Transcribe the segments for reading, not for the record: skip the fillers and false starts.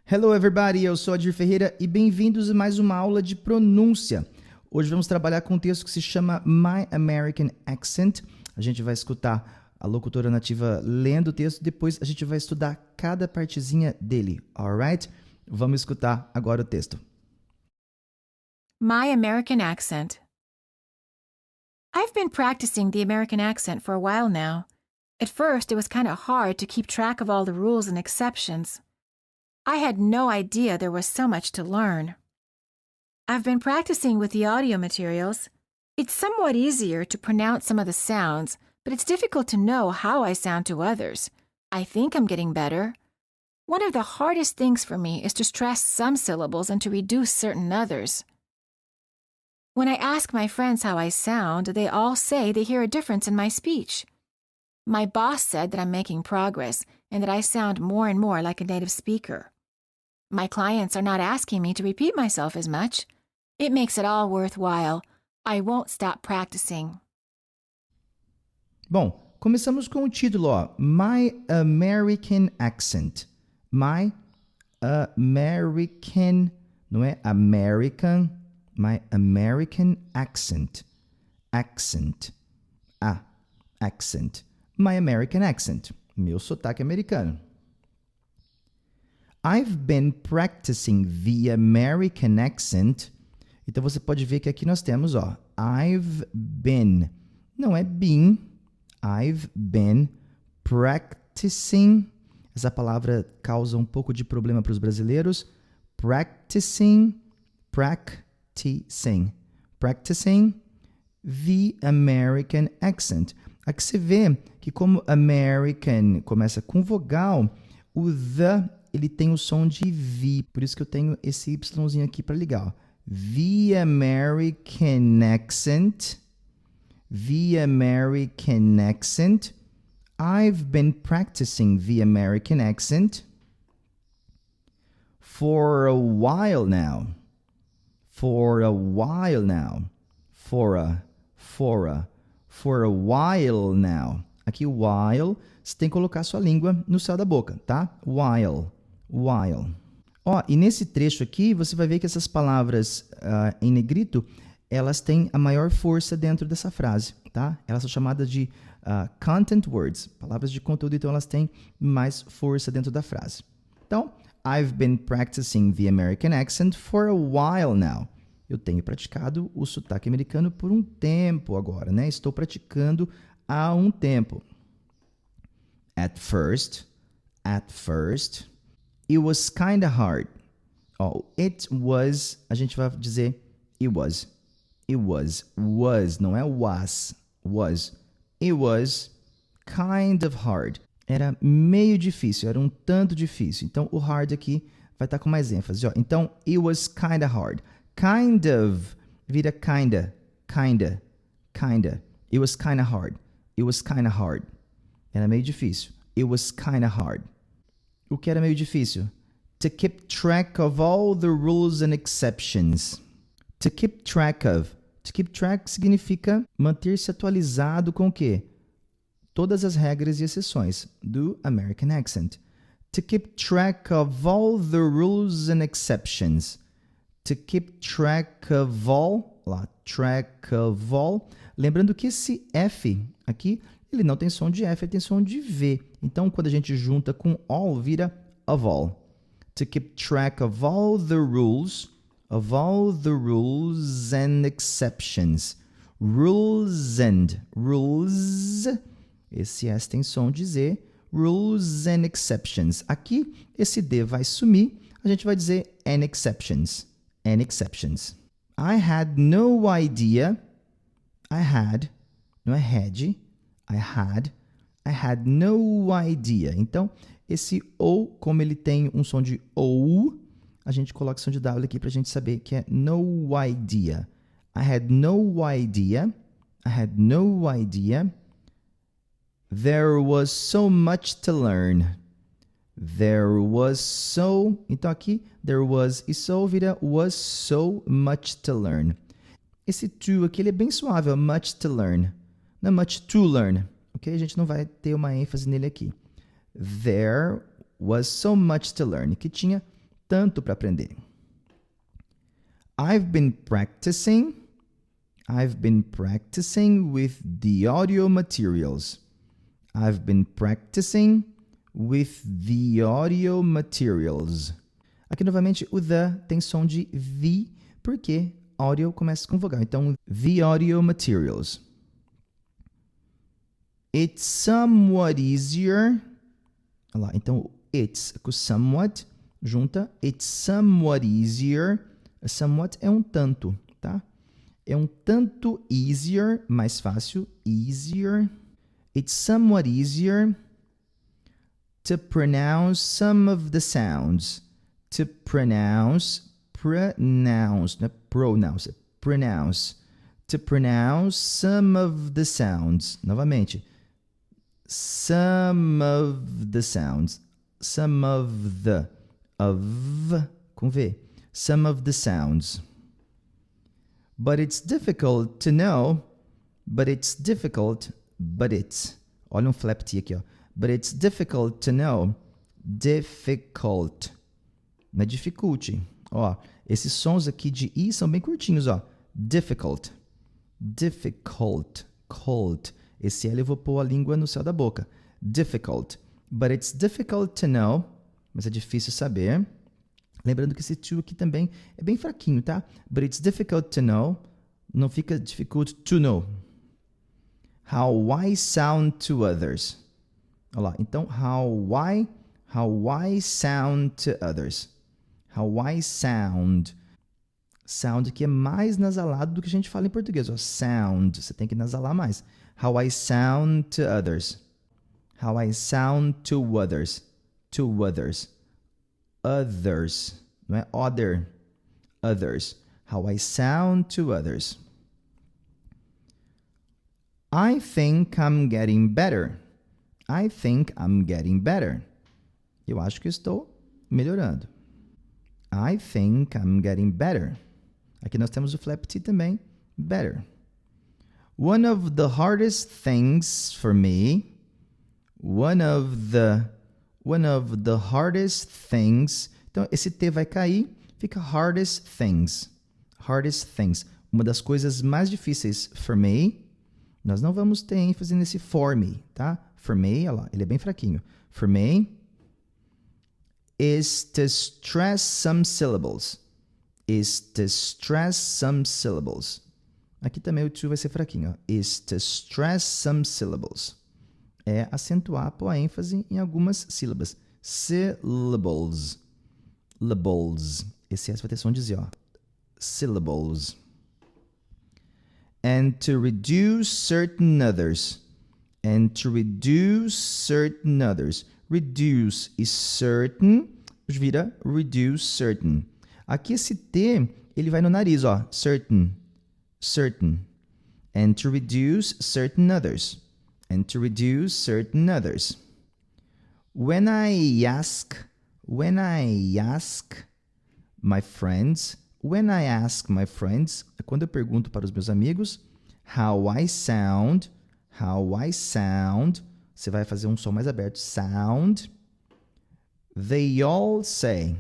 Hello everybody, eu sou Adir Ferreira e bem-vindos a mais uma aula de pronúncia. Hoje vamos trabalhar com um texto que se chama My American Accent. A gente vai escutar a locutora nativa lendo o texto, depois a gente vai estudar cada partezinha dele, alright? Vamos escutar agora o texto. My American Accent. I've been practicing the American accent for a while now. At first, it was kind of hard to keep track of all the rules and exceptions. I had no idea there was so much to learn. I've been practicing with the audio materials. It's somewhat easier to pronounce some of the sounds, but it's difficult to know how I sound to others. I think I'm getting better. One of the hardest things for me is to stress some syllables and to reduce certain others. When I ask my friends how I sound, they all say they hear a difference in my speech. My boss said that I'm making progress and that I sound more and more like a native speaker. My clients are not asking me to repeat myself as much. It makes it all worthwhile. I won't stop practicing. Bom, começamos com o título, ó, My American Accent. My American, não é American, My American Accent. Accent. Accent. My American Accent. Meu sotaque americano. I've been practicing the American accent. Então, você pode ver que aqui nós temos, ó, I've been. Não é been. I've been practicing. Essa palavra causa um pouco de problema para os brasileiros. Practicing the American accent. Aqui você vê que como American começa com vogal, o the ele tem o som de V, por isso que eu tenho esse Yzinho aqui para ligar. Ó. The American accent. The American accent. I've been practicing the American accent for a while now. For a while now. For a while now. Aqui, while, você tem que colocar sua língua no céu da boca, tá? While. Ó, e nesse trecho aqui, você vai ver que essas palavras em negrito, elas têm a maior força dentro dessa frase, tá? Elas são chamadas de content words, palavras de conteúdo, então elas têm mais força dentro da frase. Então, I've been practicing the American accent for a while now. Eu tenho praticado o sotaque americano por um tempo agora, né? Estou praticando há um tempo. At first, it was kind of hard. Oh, it was, a gente vai dizer it was. Was, não é was. It was kind of hard. Era meio difícil, era um tanto difícil. Então, o hard aqui vai estar com mais ênfase. Ó. Então, it was kind of hard. Kind of vira kinda. It was kind of hard. Era meio difícil. It was kind of hard. O que era meio difícil? To keep track of all the rules and exceptions. To keep track of. To keep track significa manter-se atualizado com o quê? Todas as regras e exceções do American accent. To keep track of all the rules and exceptions. To keep track of all. Lá, track of all. Lembrando que esse F aqui, ele não tem som de F, ele tem som de V. Então, quando a gente junta com all, vira of all. To keep track of all the rules and exceptions. Rules. Esse S tem som de Z. Rules and exceptions. Aqui, esse D vai sumir. A gente vai dizer and exceptions. I had no idea. Não é had. I had no idea. Então, esse O, como ele tem um som de OU, a gente coloca o som de W aqui para a gente saber que é no idea. I had no idea. There was so much to learn. Então aqui, there was e so vira was so much to learn. Esse to aqui ele é bem suave, ó, much to learn. Não é much to learn, ok? A gente não vai ter uma ênfase nele aqui. There was so much to learn, que tinha tanto para aprender. I've been practicing with the audio materials. I've been practicing with the audio materials. Aqui, novamente, o the tem som de the, porque audio começa com vogal. Então, the audio materials. It's somewhat easier. Olha lá, então, it's com somewhat, junta. It's somewhat easier. Somewhat é um tanto, tá? É um tanto easier, mais fácil, easier. It's somewhat easier to pronounce some of the sounds. To pronounce, não é pronounce, é pronounce. To pronounce some of the sounds. Novamente, some of the sounds. Some of the, of, com V. Some of the sounds. But it's difficult to know, olha um flap T aqui, ó. But it's difficult to know, difficult, não é difficulty. Ó, esses sons aqui de I são bem curtinhos, ó. Difficult, cold. Esse L eu vou pôr a língua no céu da boca. Difficult, but it's difficult to know, mas é difícil saber. Lembrando que esse to aqui também é bem fraquinho, tá? But it's difficult to know. Não fica difficult to know. How I sound to others. Olha lá. Então, how I sound to others. How I sound. Sound que é mais nasalado do que a gente fala em português. Ó. Sound. Você tem que nasalar mais. How I sound to others. How I sound to others. To others. Others, não é other, others. How I sound to others. I think I'm getting better. I think I'm getting better. Eu acho que estou melhorando. I think I'm getting better. Aqui nós temos o flap T também, better. One of the hardest things for me, one of the hardest things. Então, esse T vai cair, fica hardest things. Hardest things. Uma das coisas mais difíceis for me. Nós não vamos ter ênfase nesse for me, tá? For me, olha lá, ele é bem fraquinho. For me is to stress some syllables. Is to stress some syllables. Aqui também o to vai ser fraquinho. Ó. Is to stress some syllables. É acentuar, pôr a ênfase em algumas sílabas. Syllables. Syllables. Esse S vai ter som de Z, ó. Syllables. And to reduce certain others. And to reduce certain others. Reduce e certain vira reduce certain. Aqui esse T, ele vai no nariz, ó. Certain. Certain. And to reduce certain others. And to reduce certain others. When I ask my friends, quando eu pergunto para os meus amigos, how I sound, você vai fazer um som mais aberto, sound, they all say,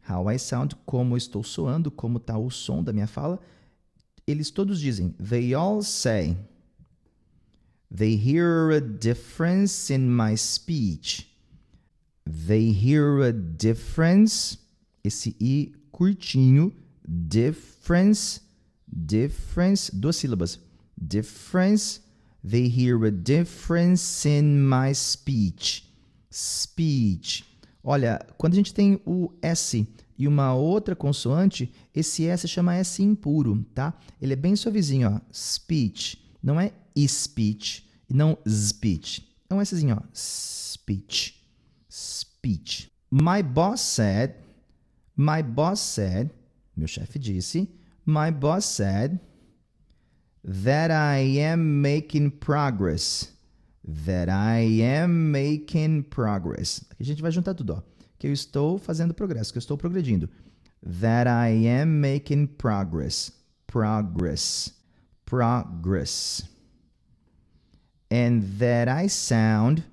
how I sound, como eu estou soando, como está o som da minha fala, eles todos dizem, they all say, they hear a difference in my speech. They hear a difference, esse I curtinho, difference, duas sílabas. Difference, they hear a difference in my speech. Speech. Olha, quando a gente tem o S e uma outra consoante, esse S chama S impuro, tá? Ele é bem suavezinho, ó. Speech. Não é speech, e não speech. É um Szinho, ó. Speech. Speech. My boss said, meu chefe disse, my boss said that I am making progress. That I am making progress. Aqui a gente vai juntar tudo, ó. Que eu estou fazendo progresso, que eu estou progredindo. That I am making progress. Progress. Progress. And that I sound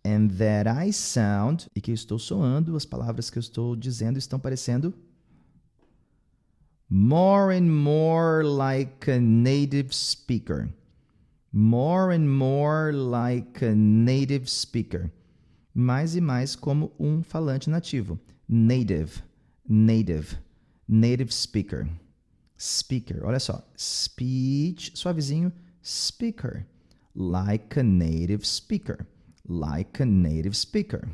And that I sound, e que eu estou soando, as palavras que eu estou dizendo estão parecendo more and more like a native speaker. More and more like a native speaker. Mais e mais como um falante nativo. Native, native, native speaker. Speaker, olha só. Speech, suavezinho, speaker. Like a native speaker. Like a native speaker.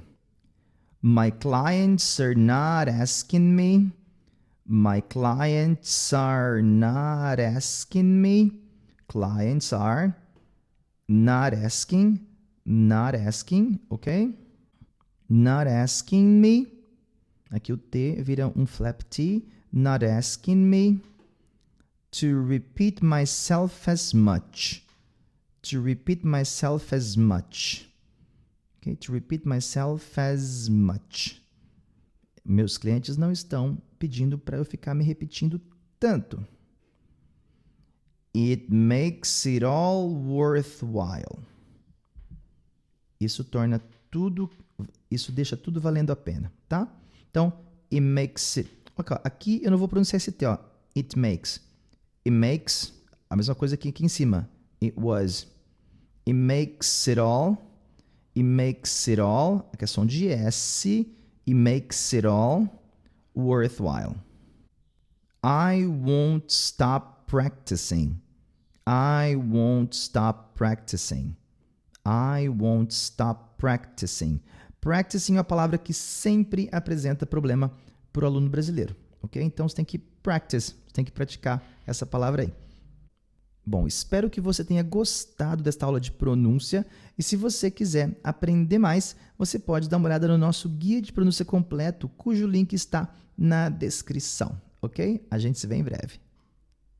My clients are not asking me. My clients are not asking me. Clients are not asking, ok? Not asking me. Aqui o T vira um flap T. Not asking me to repeat myself as much. To repeat myself as much. Okay? To repeat myself as much. Meus clientes não estão pedindo para eu ficar me repetindo tanto. It makes it all worthwhile. Isso deixa tudo valendo a pena, tá? Então, it makes it. Okay, aqui eu não vou pronunciar esse T, ó. It makes. It makes, a mesma coisa que aqui em cima. It was. It makes it all. It makes it all. Aqui é som de S. It makes it all worthwhile. I won't stop practicing. I won't stop practicing. I won't stop practicing. Practicing é uma palavra que sempre apresenta problema para o aluno brasileiro, ok? Então, você tem que practice, você tem que praticar essa palavra aí. Bom, espero que você tenha gostado desta aula de pronúncia e se você quiser aprender mais, você pode dar uma olhada no nosso guia de pronúncia completo, cujo link está na descrição, ok? A gente se vê em breve.